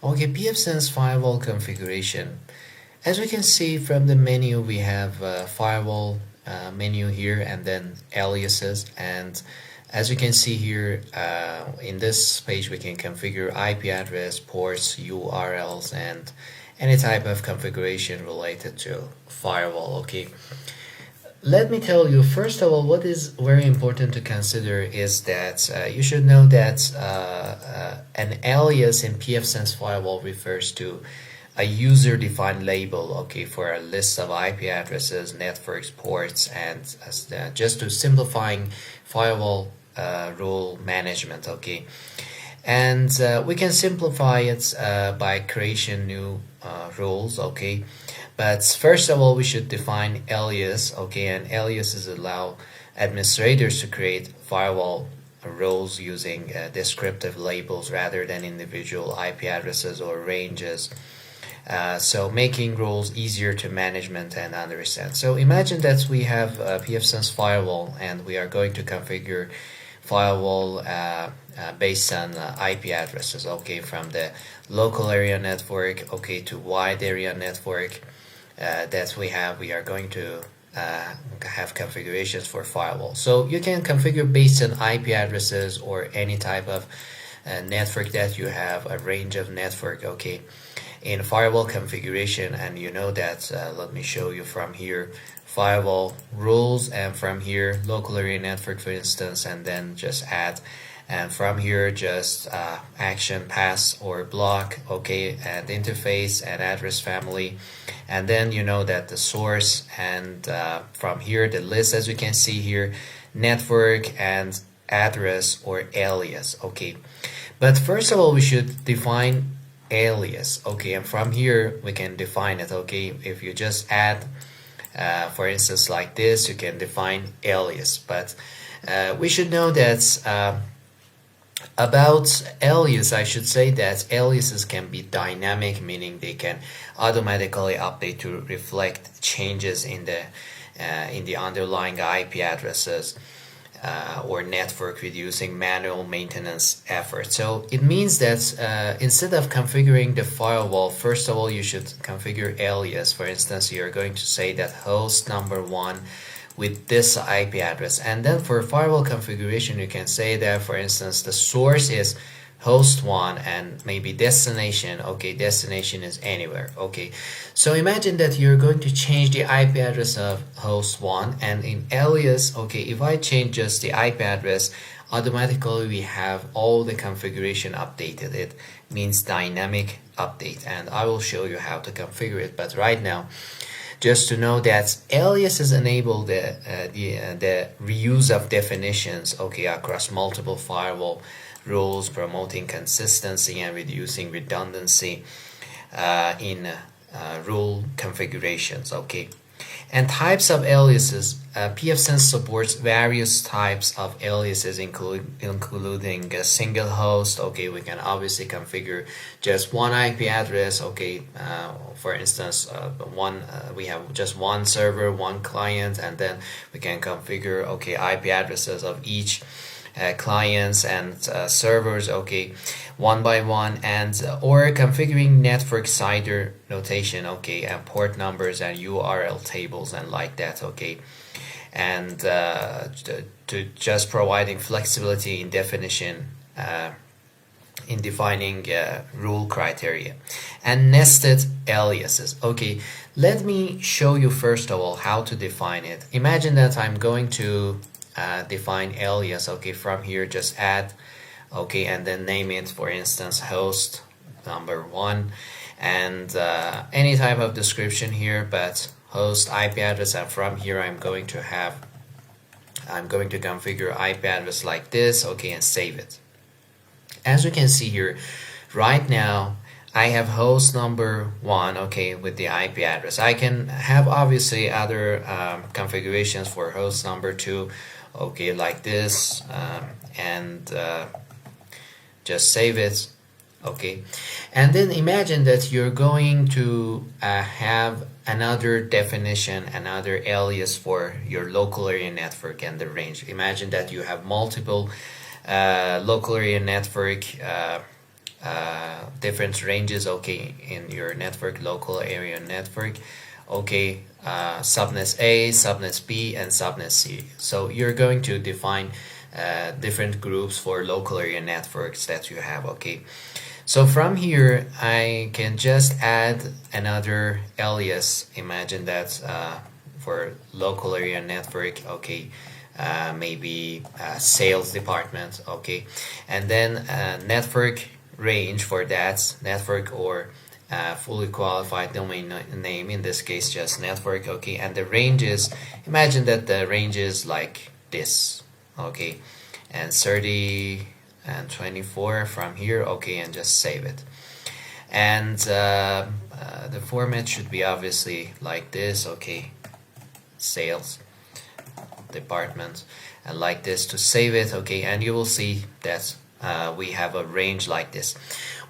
Okay, pfSense firewall configuration. As we can see from the menu, we have firewall menu here and then aliases. And as you can see here, in this page, we can configure IP address, ports, URLs, and any type of configuration related to firewall. Okay. Let me tell you, first of all, what is very important to consider is that you should know that an alias in pfSense firewall refers to a user-defined label, okay, for a list of IP addresses, networks, ports, and just to simplifying firewall rule management, okay. And we can simplify it by creation new rules, okay. But first of all, we should define alias, okay, and aliases allow administrators to create firewall roles using descriptive labels rather than individual IP addresses or ranges. So making rules easier to management and understand. So imagine that we have a pfSense firewall and we are going to configure firewall based on IP addresses, okay, from the local area network, okay, to wide area network that we are going to have configurations for firewall. So you can configure based on IP addresses or any type of network that you have, a range of network, okay, in firewall configuration. And you know that, let me show you from here, firewall rules, and from here local area network, for instance, and then just add, and from here just action, pass, or block, okay, and interface and address family. And then you know that the source, and from here the list, as you can see here, network and address or alias, okay. But first of all, we should define alias, okay, and from here we can define it, okay. If you just add for instance like this, you can define alias. But we should know that about alias, I should say that aliases can be dynamic, meaning they can automatically update to reflect changes in the underlying IP addresses or network, reducing manual maintenance effort. So it means that instead of configuring the firewall, first of all, you should configure alias. For instance, you're going to say that host number 1 with this IP address. And then for firewall configuration, you can say that, for instance, the source is host 1 and maybe destination, okay, destination is anywhere, okay. So imagine that you're going to change the IP address of host 1, and in alias, okay, if I change just the IP address, automatically we have all the configuration updated. It means dynamic update, and I will show you how to configure it. But right now, just to know that aliases enable the reuse of definitions, okay, across multiple firewall rules, promoting consistency and reducing redundancy in rule configurations, okay. And types of aliases, pfSense supports various types of aliases, including a single host, okay. We can obviously configure just one IP address, okay. For instance, we have just one server, one client, and then we can configure, okay, IP addresses of each clients and servers, okay, one by one. And or configuring network CIDR notation, okay, and port numbers and URL tables and like that, okay. And to just providing flexibility in definition in defining rule criteria. And nested aliases, okay. Let me show you first of all how to define it. Imagine that I'm going to define alias, okay. From here just add, okay, and then name it, for instance, host number 1, and any type of description here, but host IP address. And from here I'm going to configure IP address like this, okay, and save it. As you can see here, right now I have host number 1, okay, with the IP address. I can have obviously other configurations for host number 2, okay, like this, and just save it, okay. And then imagine that you're going to have another definition, another alias for your local area network and the range. Imagine that you have multiple local area network different ranges, okay, in your network, local area network, okay, subnets A, subnets B, and subnet C. So you're going to define different groups for local area networks that you have, okay. So from here, I can just add another alias. Imagine that for local area network, okay, maybe sales department, okay, and then network range for that network, or fully qualified domain name, in this case just network, okay, and the ranges, imagine that the range is like this, okay, and 30 and 24 from here, okay, and just save it. And the format should be obviously like this, okay, sales department, and like this to save it, okay, and you will see that we have a range like this.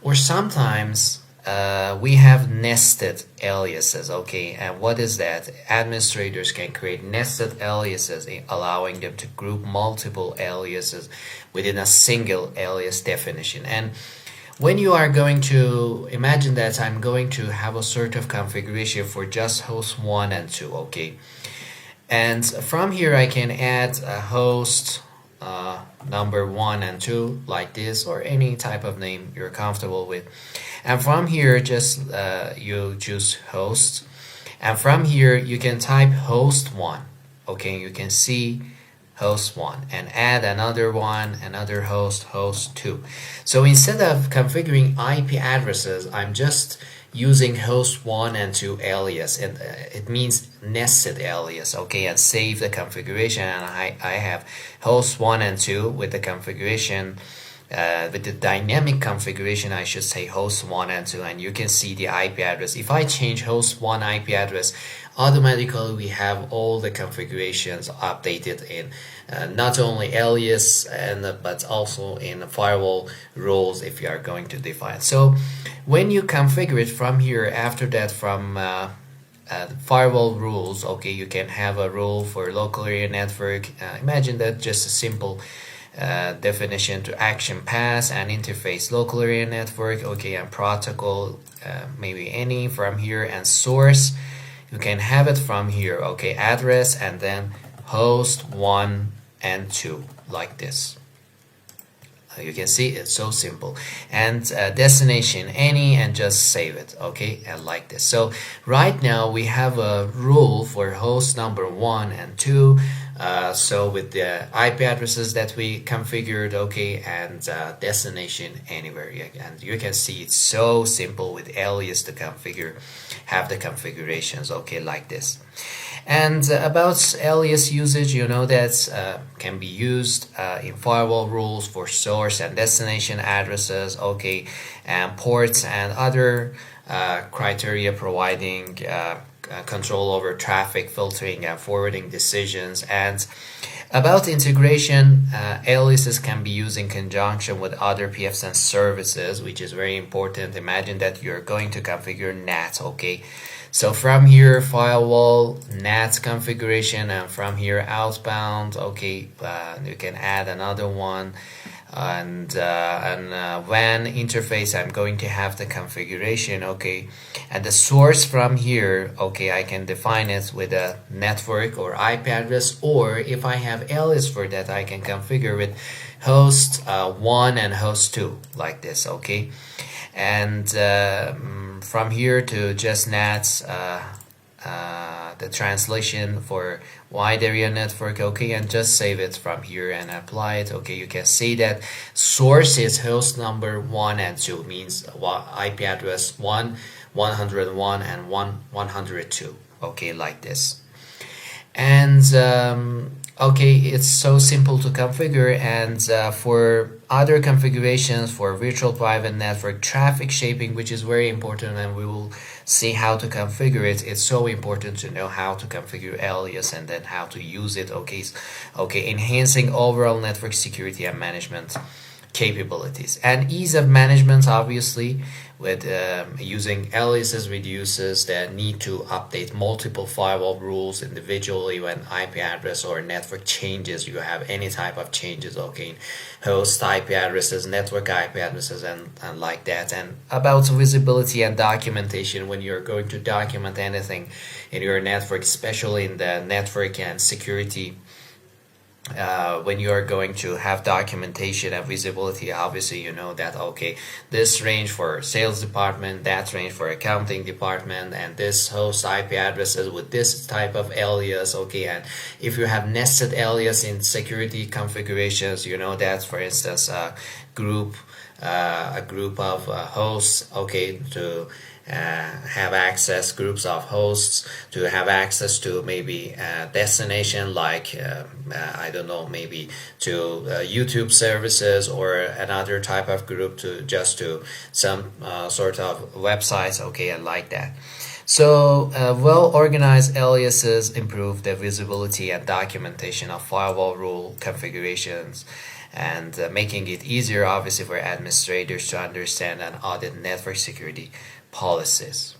Or sometimes we have nested aliases, okay, and what is that? Administrators can create nested aliases, allowing them to group multiple aliases within a single alias definition. And when you are going to imagine that I'm going to have a sort of configuration for just host 1 and 2, okay, and from here I can add a host number 1 and 2 like this, or any type of name you're comfortable with. And from here just you choose host, and from here you can type host 1, okay, you can see host 1, and add another one, another host, host 2. So instead of configuring IP addresses, I'm just using host 1 and 2 alias, and it means nested alias, okay, and save the configuration, and I have host 1 and 2 with the configuration, with the dynamic configuration, I should say host 1 and 2, and you can see the IP address. If I change host 1 IP address, automatically we have all the configurations updated in not only alias but also in firewall rules if you are going to define. So when you configure it from here, after that from firewall rules, okay, you can have a rule for local area network. Imagine that just a simple definition to action pass and interface local area network, okay, and protocol, maybe any from here, and source you can have it from here, okay, address, and then host 1 and 2 like this. You can see it's so simple, and destination any, and just save it, okay, and like this. So right now we have a rule for host number 1 and 2, so with the IP addresses that we configured, okay, and destination anywhere, and you can see it's so simple with alias to configure, have the configurations, okay, like this. And about alias usage, you know that can be used in firewall rules for source and destination addresses, okay, and ports and other criteria providing control over traffic filtering and forwarding decisions. And about integration, aliases can be used in conjunction with other pfSense services, which is very important. Imagine that you're going to configure NAT, okay. So from here, firewall, NAT configuration, and from here, outbound, okay, you can add another one. And WAN interface, I'm going to have the configuration, okay, and the source from here, okay, I can define it with a network or IP address, or if I have alias for that, I can configure with host 1 and host 2 like this, okay. And from here to just NAT, the translation for wide area network, okay, and just save it from here and apply it, okay. You can see that source is host number 1 and 2, means IP address 101 and 102, okay, like this. And okay, it's so simple to configure. And for other configurations for virtual private network traffic shaping, which is very important, and we will see how to configure it. It's so important to know how to configure alias and then how to use it, okay. Okay, enhancing overall network security and management capabilities. And ease of management, obviously, with using aliases reduces the need to update multiple firewall rules individually when IP address or network changes. You have any type of changes, okay, host IP addresses, network IP addresses, and like that. And about visibility and documentation, when you're going to document anything in your network, especially in the network and security, when you are going to have documentation and visibility, obviously you know that, okay, this range for sales department, that range for accounting department, and this host IP addresses with this type of alias, okay. And if you have nested alias in security configurations, you know that, for instance, a group of hosts, okay, to have access, groups of hosts to have access to maybe a destination like I don't know, maybe to YouTube services, or another type of group to just to some sort of websites, okay, and like that. So well organized aliases improve the visibility and documentation of firewall rule configurations, and making it easier, obviously, for administrators to understand and audit network security policies.